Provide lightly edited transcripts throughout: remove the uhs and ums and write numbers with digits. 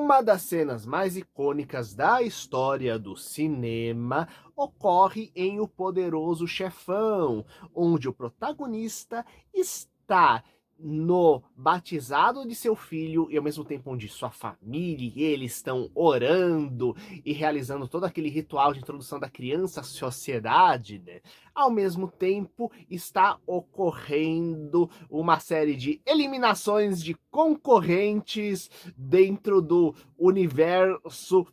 Uma das cenas mais icônicas da história do cinema ocorre em O Poderoso Chefão, onde o protagonista está no batizado de seu filho e ao mesmo tempo onde sua família e ele estão orando e realizando todo aquele ritual de introdução da criança à sociedade, né? Ao mesmo tempo está ocorrendo uma série de eliminações de concorrentes dentro do universo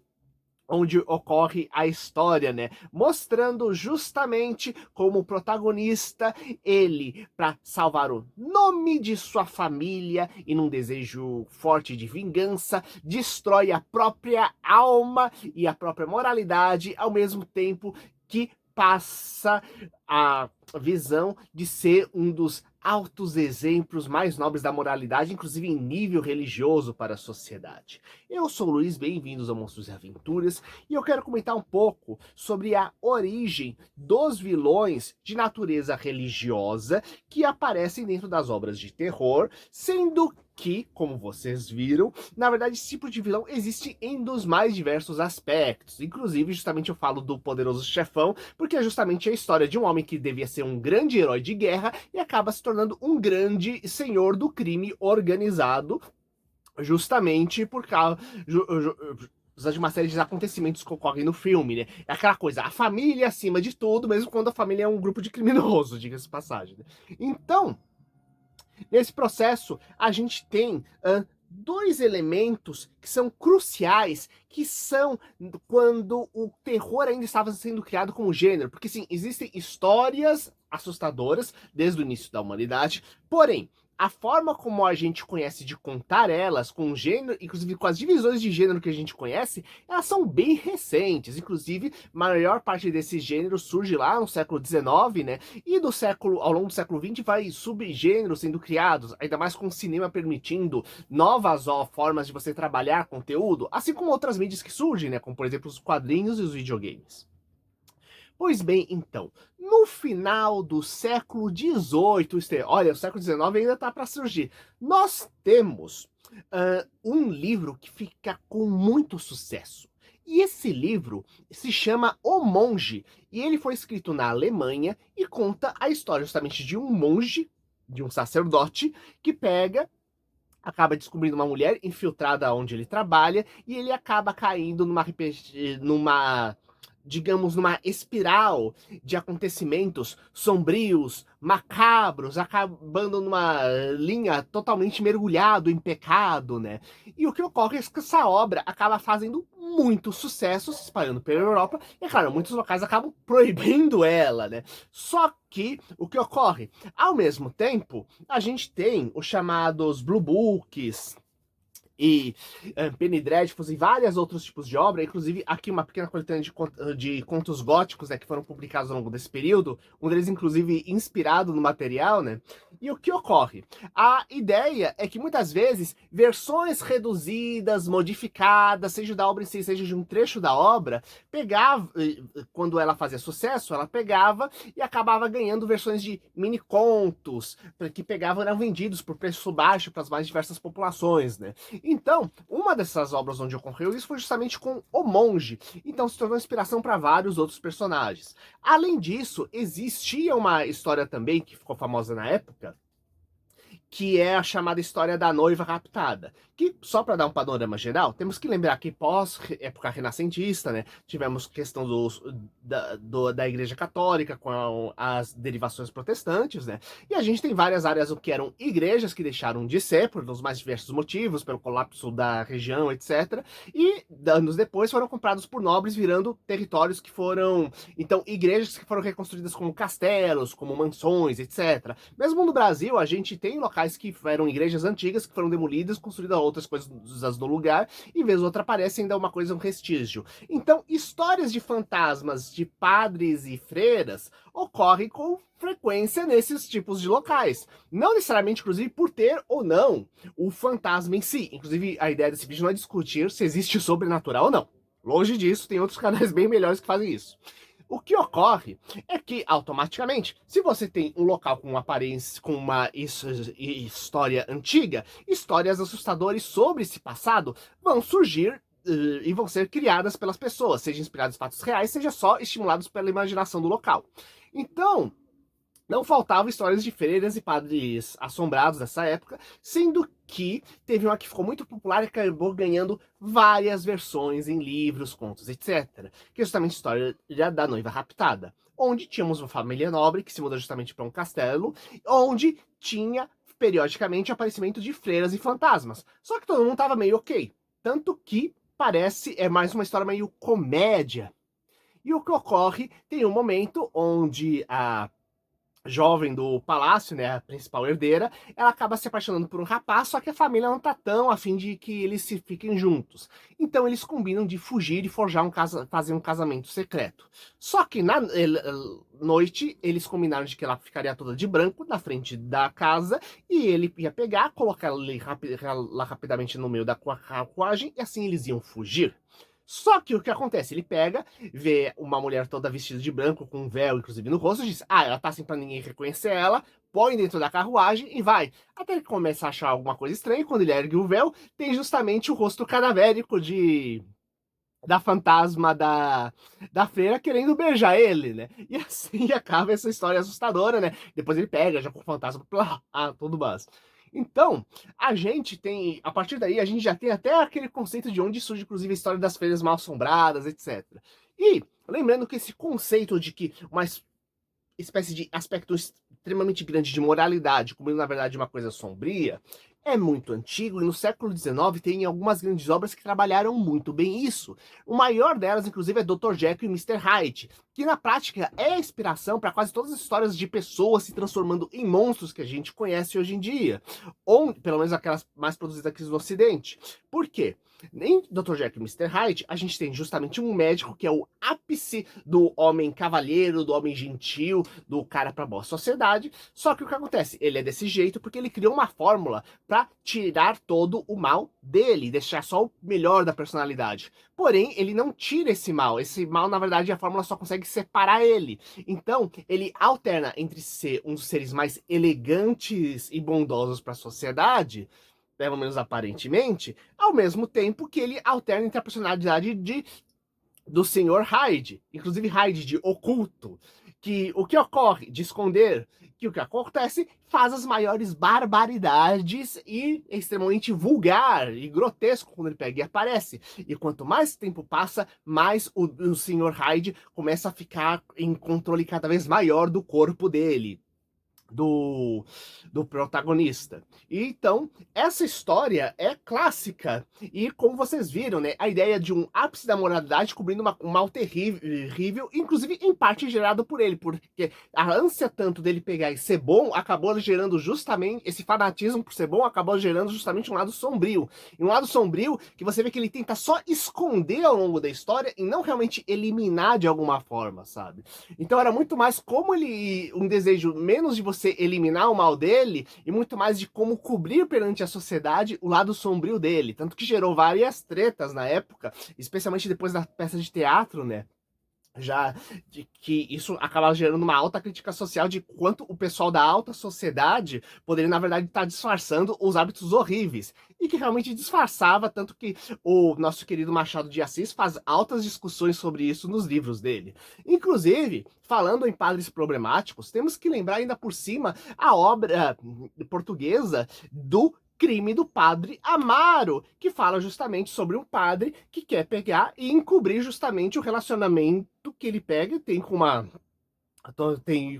onde ocorre a história, né? Mostrando justamente como o protagonista, ele, para salvar o nome de sua família e num desejo forte de vingança, destrói a própria alma e a própria moralidade, ao mesmo tempo que passa a visão de ser um dos altos exemplos mais nobres da moralidade, inclusive em nível religioso para a sociedade. Eu sou o Luiz, bem-vindos ao Monstros e Aventuras, e eu quero comentar um pouco sobre a origem dos vilões de natureza religiosa que aparecem dentro das obras de terror, sendo que, como vocês viram, na verdade esse tipo de vilão existe em dos mais diversos aspectos. Inclusive, justamente eu falo do Poderoso Chefão, porque é justamente a história de um homem que devia ser um grande herói de guerra e acaba se tornando um grande senhor do crime organizado, justamente por causa de uma série de acontecimentos que ocorrem no filme, né? É aquela coisa, a família acima de tudo, mesmo quando a família é um grupo de criminosos, diga-se de passagem, né? Então, nesse processo, a gente tem dois elementos que são cruciais, que são quando o terror ainda estava sendo criado como gênero. Porque, sim, existem histórias assustadoras desde o início da humanidade, porém, a forma como a gente conhece de contar elas, com o gênero, inclusive com as divisões de gênero que a gente conhece, elas são bem recentes. Inclusive, a maior parte desse gênero surge lá no século XIX, né? E do século, ao longo do século XX, vai subgêneros sendo criados, ainda mais com o cinema permitindo novas formas de você trabalhar conteúdo, assim como outras mídias que surgem, né? Como, por exemplo, os quadrinhos e os videogames. Pois bem, então, no final do século XVIII, olha, o século XIX ainda está para surgir, nós temos um livro que fica com muito sucesso. E esse livro se chama O Monge, e ele foi escrito na Alemanha e conta a história justamente de um monge, de um sacerdote, que acaba descobrindo uma mulher infiltrada onde ele trabalha, e ele acaba caindo numa digamos, numa espiral de acontecimentos sombrios, macabros, acabando numa linha totalmente mergulhado em pecado, né? E o que ocorre é que essa obra acaba fazendo muito sucesso, se espalhando pela Europa, e, claro, muitos locais acabam proibindo ela, né? Só que o que ocorre? Ao mesmo tempo, a gente tem os chamados Blue Books, e Penny Dreadfuls e vários outros tipos de obra, inclusive aqui uma pequena coletânea de contos góticos, né, que foram publicados ao longo desse período, um deles inclusive inspirado no material, né? E o que ocorre? A ideia é que muitas vezes versões reduzidas, modificadas, seja da obra em si, seja de um trecho da obra, pegava, quando ela fazia sucesso, ela pegava e acabava ganhando versões de mini contos, que pegavam e eram vendidos por preço baixo para as mais diversas populações, né? Então, uma dessas obras onde ocorreu isso foi justamente com O Monge. Então se tornou inspiração para vários outros personagens. Além disso, existia uma história também que ficou famosa na época, que é a chamada história da noiva raptada. Que, só para dar um panorama geral, temos que lembrar que pós-época renascentista, né, tivemos questão da Igreja Católica com as derivações protestantes, né, e a gente tem várias áreas que eram igrejas que deixaram de ser, por os mais diversos motivos, pelo colapso da região, etc., e anos depois foram comprados por nobres, virando territórios que foram, então, igrejas que foram reconstruídas como castelos, como mansões, etc. Mesmo no Brasil, a gente tem locais que eram igrejas antigas, que foram demolidas, construídas outras coisas no lugar, e vez ou outra aparece ainda uma coisa, um restígio. Então, histórias de fantasmas de padres e freiras ocorrem com frequência nesses tipos de locais. Não necessariamente, inclusive, por ter ou não o fantasma em si. Inclusive, a ideia desse vídeo não é discutir se existe sobrenatural ou não. Longe disso, tem outros canais bem melhores que fazem isso. O que ocorre é que, automaticamente, se você tem um local com uma aparência, com uma história antiga, histórias assustadoras sobre esse passado vão surgir e vão ser criadas pelas pessoas, seja inspiradas em fatos reais, seja só estimulados pela imaginação do local. Então, não faltavam histórias de freiras e padres assombrados dessa época, sendo que teve uma que ficou muito popular e acabou ganhando várias versões em livros, contos, etc. Que é justamente a história da noiva raptada, onde tínhamos uma família nobre que se muda justamente para um castelo, onde tinha periodicamente aparecimento de freiras e fantasmas. Só que todo mundo estava meio ok. Tanto que parece mais uma história meio comédia. E o que ocorre, tem um momento onde a jovem do palácio, né, a principal herdeira, ela acaba se apaixonando por um rapaz, só que a família não tá tão a fim de que eles se fiquem juntos. Então eles combinam de fugir e forjar fazer um casamento secreto. Só que na noite eles combinaram de que ela ficaria toda de branco na frente da casa e ele ia pegar, colocar ela rapidamente no meio da carruagem e assim eles iam fugir. Só que o que acontece? Ele pega, vê uma mulher toda vestida de branco, com um véu, inclusive, no rosto, e diz, ah, ela tá assim pra ninguém reconhecer ela, põe dentro da carruagem e vai. Até ele começa a achar alguma coisa estranha, e quando ele ergue o véu, tem justamente o rosto cadavérico da fantasma da freira querendo beijar ele, né? E assim acaba essa história assustadora, né? Depois ele pega, já com o fantasma, tudo mais. Então, a gente tem, a partir daí, a gente já tem até aquele conceito de onde surge, inclusive, a história das feiras mal-assombradas, etc. E, lembrando que esse conceito de que uma espécie de aspecto extremamente grande de moralidade, como na verdade uma coisa sombria, é muito antigo e no século XIX tem algumas grandes obras que trabalharam muito bem isso. O maior delas, inclusive, é Dr. Jekyll e Mr. Hyde, que na prática é a inspiração para quase todas as histórias de pessoas se transformando em monstros que a gente conhece hoje em dia, ou pelo menos aquelas mais produzidas aqui no Ocidente. Por quê? Em Dr. Jekyll e Mr. Hyde, a gente tem justamente um médico que é o ápice do homem cavalheiro, do homem gentil, do cara pra boa sociedade. Só que o que acontece? Ele é desse jeito porque ele criou uma fórmula para tirar todo o mal dele, deixar só o melhor da personalidade. Porém, ele não tira esse mal. Esse mal, na verdade, a fórmula só consegue separar ele. Então, ele alterna entre ser um dos seres mais elegantes e bondosos para a sociedade, pelo menos aparentemente, ao mesmo tempo que ele alterna entre a personalidade do Sr. Hyde, inclusive Hyde de oculto, que o que ocorre de esconder, que o que acontece faz as maiores barbaridades e é extremamente vulgar e grotesco quando ele pega e aparece. E quanto mais tempo passa, mais o Sr. Hyde começa a ficar em controle cada vez maior do corpo dele. Do protagonista. E então, essa história é clássica. E como vocês viram, né, a ideia de um ápice da moralidade cobrindo um mal terrível, inclusive em parte gerado por ele, porque a ânsia tanto dele pegar e ser bom acabou gerando justamente, esse fanatismo por ser bom acabou gerando justamente um lado sombrio. E um lado sombrio que você vê que ele tenta só esconder ao longo da história e não realmente eliminar de alguma forma, sabe? Então era muito mais como ele, um desejo menos de você eliminar o mal dele e muito mais de como cobrir perante a sociedade o lado sombrio dele. Tanto que gerou várias tretas na época, especialmente depois da peça de teatro, né? Já de que isso acaba gerando uma alta crítica social de quanto o pessoal da alta sociedade poderia, na verdade, estar disfarçando os hábitos horríveis. E que realmente disfarçava, tanto que o nosso querido Machado de Assis faz altas discussões sobre isso nos livros dele. Inclusive, falando em padres problemáticos, temos que lembrar ainda por cima a obra portuguesa do Crime do Padre Amaro, que fala justamente sobre um padre que quer pegar e encobrir justamente o relacionamento que ele pega e tem com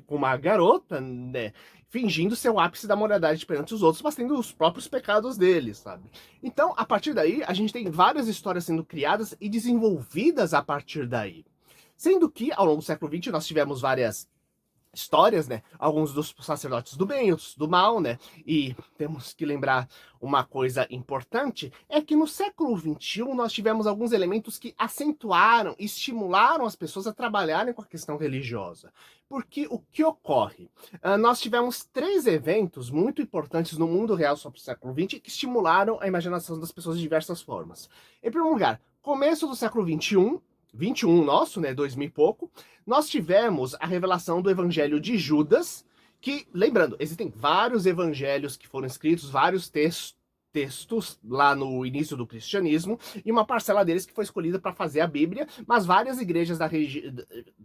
uma garota, né? Fingindo ser o ápice da moralidade perante os outros, mas tendo os próprios pecados dele, sabe? Então, a partir daí, a gente tem várias histórias sendo criadas e desenvolvidas a partir daí. Sendo que, ao longo do século XX, nós tivemos várias histórias, né? Alguns dos sacerdotes do bem, outros do mal, né? E temos que lembrar uma coisa importante, é que no século XXI nós tivemos alguns elementos que acentuaram, estimularam as pessoas a trabalharem com a questão religiosa. Porque o que ocorre? Nós tivemos 3 eventos muito importantes no mundo real sobre o século XX que estimularam a imaginação das pessoas de diversas formas. Em primeiro lugar, começo do século XXI, 21 nosso, né, 2000 e pouco, nós tivemos a revelação do Evangelho de Judas, que, lembrando, existem vários evangelhos que foram escritos, vários textos lá no início do cristianismo, e uma parcela deles que foi escolhida para fazer a Bíblia, mas várias igrejas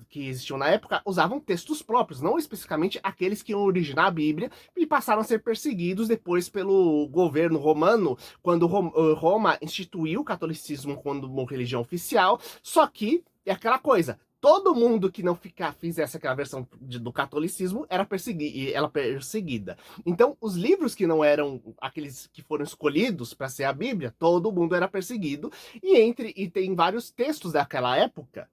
que existiam na época usavam textos próprios, não especificamente aqueles que iam originar a Bíblia, e passaram a ser perseguidos depois pelo governo romano, quando Roma instituiu o catolicismo como religião oficial, só que é aquela coisa, todo mundo que não fizesse aquela versão do catolicismo era perseguida. Então, os livros que não eram aqueles que foram escolhidos para ser a Bíblia, todo mundo era perseguido. E tem vários textos daquela época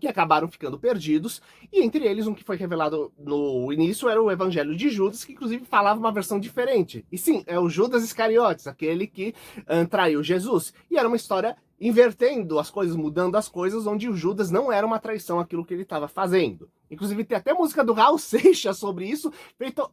que acabaram ficando perdidos, e entre eles um que foi revelado no início era o Evangelho de Judas, que inclusive falava uma versão diferente. E sim, é o Judas Iscariotes, aquele que traiu Jesus. E era uma história invertendo as coisas, mudando as coisas, onde o Judas não era uma traição aquilo que ele estava fazendo. Inclusive tem até música do Raul Seixas sobre isso, feito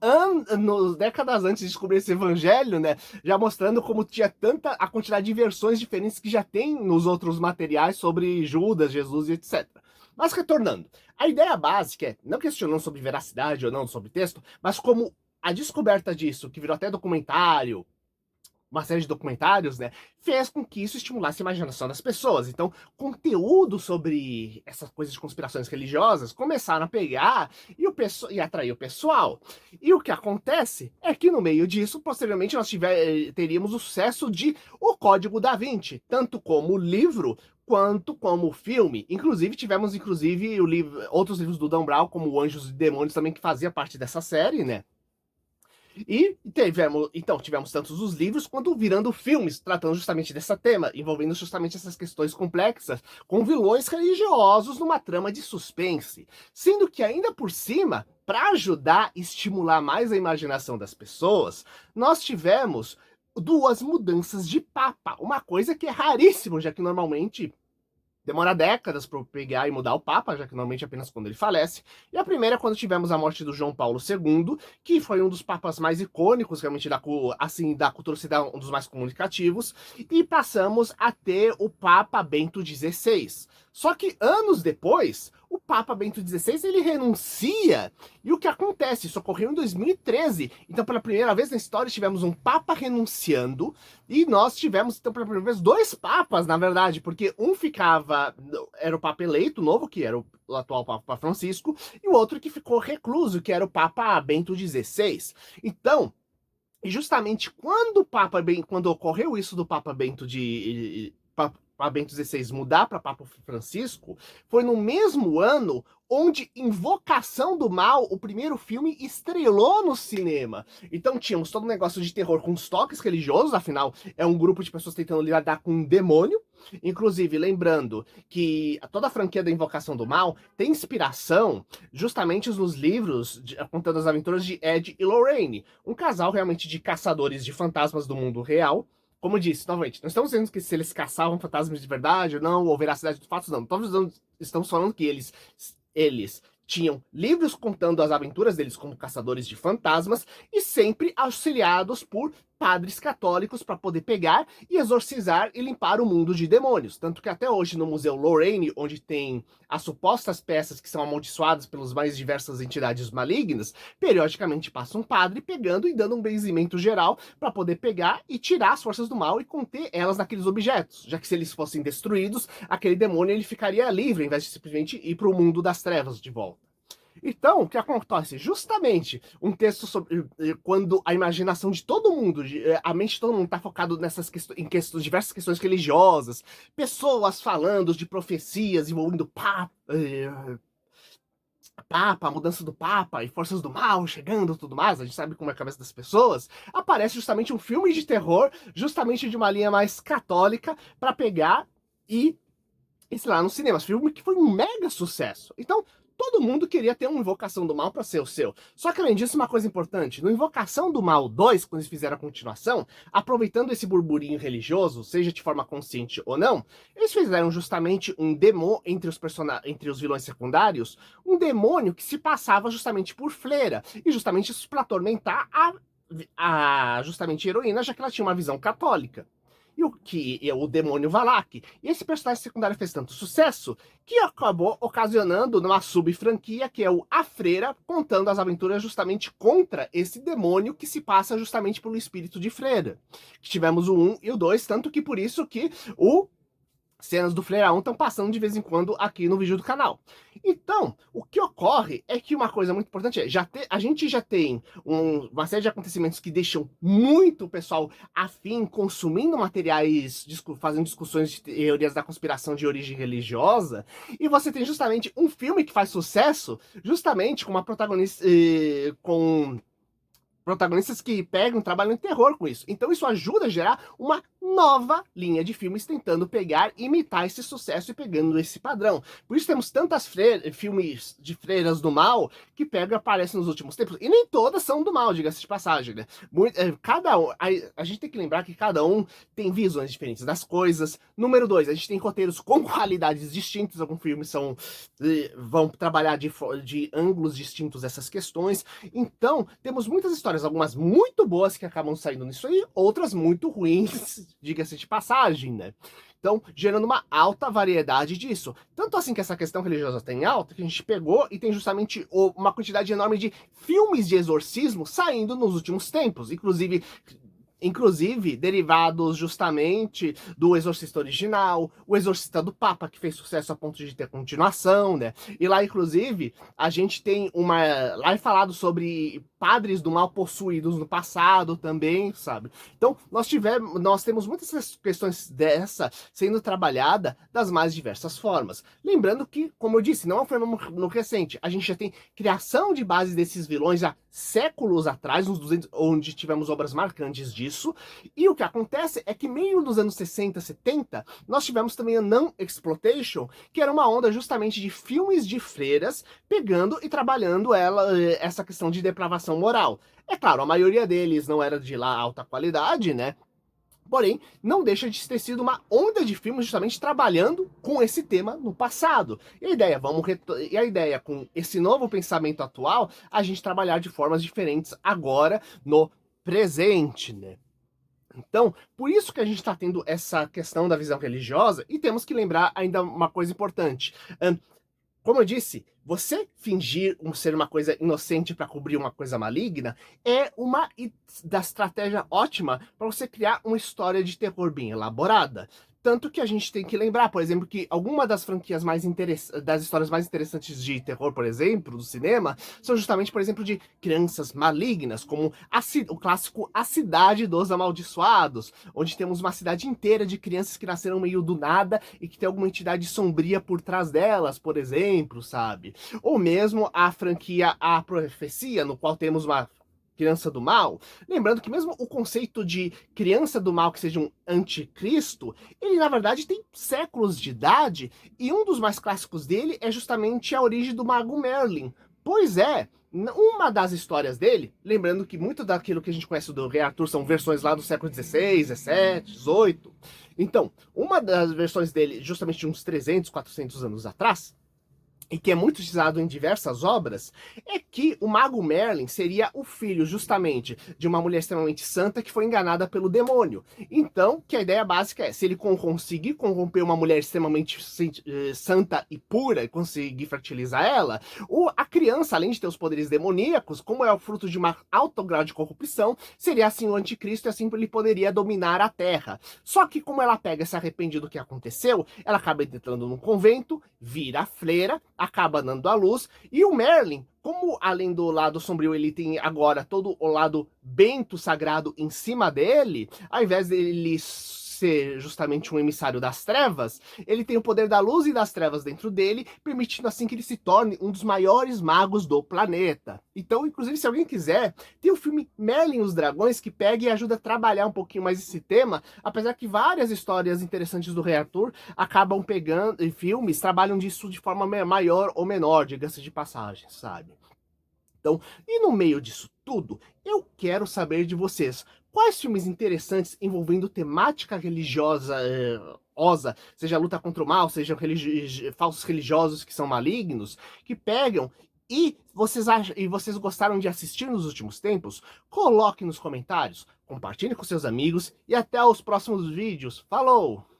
décadas antes de descobrir esse evangelho, né? Já mostrando como tinha a quantidade de versões diferentes que já tem nos outros materiais sobre Judas, Jesus e etc. Mas retornando, a ideia básica é, não questionando sobre veracidade ou não sobre texto, mas como a descoberta disso, que virou até documentário, uma série de documentários, né, fez com que isso estimulasse a imaginação das pessoas. Então, conteúdo sobre essas coisas de conspirações religiosas começaram a pegar e atrair o pessoal. E o que acontece é que no meio disso, posteriormente, nós teríamos o sucesso de O Código da Vinci, tanto como livro quanto como filme. Inclusive, tivemos outros livros do Dan Brown, como Anjos e Demônios, também, que fazia parte dessa série, né? E tivemos tanto os livros quanto virando filmes, tratando justamente desse tema, envolvendo justamente essas questões complexas, com vilões religiosos numa trama de suspense. Sendo que ainda por cima, para ajudar e estimular mais a imaginação das pessoas, nós tivemos duas mudanças de papa, uma coisa que é raríssimo, já que normalmente demora décadas para pegar e mudar o Papa, já que normalmente apenas quando ele falece. E a primeira é quando tivemos a morte do João Paulo II, que foi um dos papas mais icônicos, realmente, da cultura ocidental, um dos mais comunicativos, e passamos a ter o Papa Bento XVI. Só que anos depois, o Papa Bento XVI ele renuncia. E o que acontece? Isso ocorreu em 2013. Então, pela primeira vez na história, tivemos um Papa renunciando. E nós tivemos, então, pela primeira vez, dois Papas, na verdade. Porque um era o Papa eleito, novo, que era o atual Papa Francisco. E o outro que ficou recluso, que era o Papa Bento XVI. Então, e justamente quando ocorreu isso do Papa Bento XVI mudar para Papa Francisco, foi no mesmo ano onde Invocação do Mal, o primeiro filme, estrelou no cinema. Então tínhamos todo um negócio de terror com os toques religiosos, afinal é um grupo de pessoas tentando lidar com um demônio. Inclusive, lembrando que toda a franquia da Invocação do Mal tem inspiração justamente nos livros contando as aventuras de Ed e Lorraine, um casal realmente de caçadores de fantasmas do mundo real. Como disse, novamente, não estamos dizendo que se eles caçavam fantasmas de verdade ou não, ou veracidade dos fatos, não. Estamos falando que eles tinham livros contando as aventuras deles como caçadores de fantasmas e sempre auxiliados por padres católicos para poder pegar e exorcizar e limpar o mundo de demônios. Tanto que até hoje no Museu Lorraine, onde tem as supostas peças que são amaldiçoadas pelas mais diversas entidades malignas, periodicamente passa um padre pegando e dando um benzimento geral para poder pegar e tirar as forças do mal e conter elas naqueles objetos, já que se eles fossem destruídos, aquele demônio ele ficaria livre, ao invés de simplesmente ir para o mundo das trevas de volta. Então, o que acontece? Justamente um texto sobre quando a imaginação de todo mundo, a mente de todo mundo está focado diversas questões religiosas, pessoas falando de profecias envolvendo Papa, a mudança do Papa e forças do mal chegando e tudo mais, a gente sabe como é a cabeça das pessoas, aparece justamente um filme de terror, justamente de uma linha mais católica, para pegar e lá no cinema. Esse filme que foi um mega sucesso. Então, todo mundo queria ter uma Invocação do Mal para ser o seu. Só que além disso, uma coisa importante, no Invocação do Mal 2, quando eles fizeram a continuação, aproveitando esse burburinho religioso, seja de forma consciente ou não, eles fizeram justamente um demônio entre os vilões secundários, um demônio que se passava justamente por fleira, e justamente isso para atormentar justamente a heroína, já que ela tinha uma visão católica. e o demônio Valak. E esse personagem secundário fez tanto sucesso que acabou ocasionando numa sub-franquia, que é o A Freira, contando as aventuras justamente contra esse demônio que se passa justamente pelo espírito de Freira. Tivemos o 1 e o 2, tanto que por isso que o cenas do Freirão estão passando de vez em quando aqui no vídeo do canal. Então, o que ocorre é que uma coisa muito importante é, a gente já tem uma série de acontecimentos que deixam muito o pessoal afim, consumindo materiais, fazendo discussões de teorias da conspiração de origem religiosa, e você tem justamente um filme que faz sucesso, justamente com uma protagonista, com protagonistas que pegam, trabalham em terror com isso. Então isso ajuda a gerar uma nova linha de filmes tentando pegar, imitar esse sucesso e pegando esse padrão. Por isso temos tantas filmes de freiras do mal que pegam e aparecem nos últimos tempos. E nem todas são do mal, diga-se de passagem, né? Cada um, a gente tem que lembrar que cada um tem visões diferentes das coisas. Número 2, a gente tem roteiros com qualidades distintas. Alguns filmes vão trabalhar de ângulos distintos essas questões. Então, temos muitas histórias, algumas muito boas que acabam saindo nisso aí, outras muito ruins, diga-se de passagem, né? Então, gerando uma alta variedade disso. Tanto assim que essa questão religiosa tem alta, que a gente pegou e tem justamente uma quantidade enorme de filmes de exorcismo saindo nos últimos tempos. Inclusive, derivados justamente do Exorcista original, o Exorcista do Papa, que fez sucesso a ponto de ter continuação, né? E lá, inclusive, a gente tem lá é falado sobre padres do mal possuídos no passado também, sabe? Então, nós temos muitas questões dessa sendo trabalhada das mais diversas formas. Lembrando que, como eu disse, não é um fenômeno recente. A gente já tem criação de bases desses vilões há séculos atrás, uns 200, onde tivemos obras marcantes disso. E o que acontece é que meio dos anos 60, 70, nós tivemos também a Non-Exploitation, que era uma onda justamente de filmes de freiras pegando e trabalhando essa questão de depravação moral. É claro, a maioria deles não era de lá alta qualidade, né? Porém, não deixa de ter sido uma onda de filmes justamente trabalhando com esse tema no passado. E a ideia com esse novo pensamento atual, a gente trabalhar de formas diferentes agora no presente, né? Então, por isso que a gente está tendo essa questão da visão religiosa, e temos que lembrar ainda uma coisa importante. Como eu disse, você fingir ser uma coisa inocente para cobrir uma coisa maligna é uma da estratégia ótima para você criar uma história de terror bem elaborada. Tanto que a gente tem que lembrar, por exemplo, que alguma das franquias das histórias mais interessantes de terror, por exemplo, do cinema, são justamente, por exemplo, de crianças malignas, como o clássico A Cidade dos Amaldiçoados, onde temos uma cidade inteira de crianças que nasceram meio do nada e que tem alguma entidade sombria por trás delas, por exemplo, sabe? Ou mesmo a franquia A Profecia, no qual temos uma criança do mal, lembrando que mesmo o conceito de criança do mal que seja um anticristo, ele na verdade tem séculos de idade, e um dos mais clássicos dele é justamente a origem do mago Merlin. Pois é, uma das histórias dele, lembrando que muito daquilo que a gente conhece do Rei Arthur são versões lá do século XVI, XVII, XVIII, então, uma das versões dele, justamente de uns 300, 400 anos atrás, e que é muito utilizado em diversas obras, é que o mago Merlin seria o filho justamente de uma mulher extremamente santa que foi enganada pelo demônio. Então, que a ideia básica é, se ele conseguir corromper uma mulher extremamente santa e pura e conseguir fertilizar ela, a criança, além de ter os poderes demoníacos, como é o fruto de uma alto grau de corrupção, seria assim o anticristo e assim ele poderia dominar a Terra. Só que como ela pega e se arrepende do que aconteceu, ela acaba entrando num convento, vira freira, acaba dando à luz, e o Merlin, como além do lado sombrio ele tem agora todo o lado bento sagrado em cima dele, ao invés dele ser justamente um emissário das trevas, ele tem o poder da luz e das trevas dentro dele, permitindo assim que ele se torne um dos maiores magos do planeta. Então, inclusive, se alguém quiser, tem o filme Merlin e os Dragões, que pega e ajuda a trabalhar um pouquinho mais esse tema, apesar que várias histórias interessantes do Rei Arthur acabam pegando, em filmes, trabalham disso de forma maior ou menor, diga-se de passagem, sabe? Então, e no meio disso tudo, eu quero saber de vocês, quais filmes interessantes envolvendo temática religiosa, seja luta contra o mal, seja falsos religiosos que são malignos, que pegam E vocês gostaram de assistir nos últimos tempos? Coloque nos comentários, compartilhe com seus amigos e até os próximos vídeos. Falou!